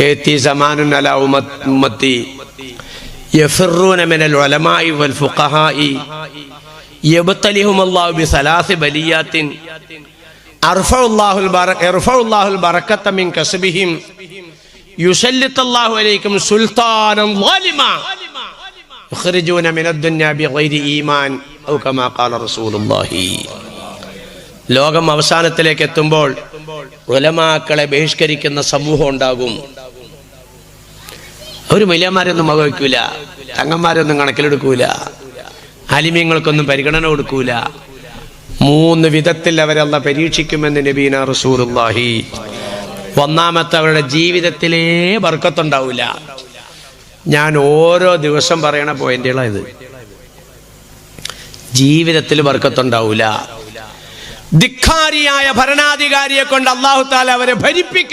യഅതി സമാനുൻ അലാ ഉമ്മത്തി യഫിറൂന മിനൽ ഉലമാഇ വൽ ഫുഖഹാഇ യബ്തലിഹുമുല്ലാഹു ബിസലാസി ബലിയാത്തിൻ അർഫഉല്ലാഹുൽ ബറകത മിൻ കസ്ബിഹിം യുസല്ലിത്തുല്ലാഹു അലൈക്കും സുൽത്താനൻ ളാലിമാ യുഖ്രിജൂന മിനദ് ദുനിയാ ബിഗൈരി ഈമാൻ ഔ കമാ ഖാല റസൂലുള്ളാഹി. ലോകം അവസാനത്തിലേക്ക് എത്തുമ്പോൾ ഉലമാക്കളെ ബഹിഷ്കരിക്കുന്ന സമൂഹം ഉണ്ടാകും. ഒരു വലിയമാരൊന്നും വകവയ്ക്കൂല, തങ്ങന്മാരൊന്നും കണക്കിലെടുക്കൂല, ആലിമീങ്ങൾക്കൊന്നും പരിഗണന കൊടുക്കൂല. 3 വിധത്തിൽ അവരല്ല പരീക്ഷിക്കുമെന്ന് നബീന റസൂലുള്ളാഹി. ഒന്നാമത്തെ, അവരുടെ ജീവിതത്തിലേ ബർക്കത്തുണ്ടാവില്ല. ഞാൻ ഓരോ ദിവസം പറയണ പോയിന്റുകളാണ് ഇത്. ജീവിതത്തിൽ ബർക്കത്തുണ്ടാവില്ല. ധിക്കാരിയായ ഭരണാധികാരിയെ കൊണ്ട് അല്ലാഹു തആല അവരെ ഭരിപ്പിക്കും.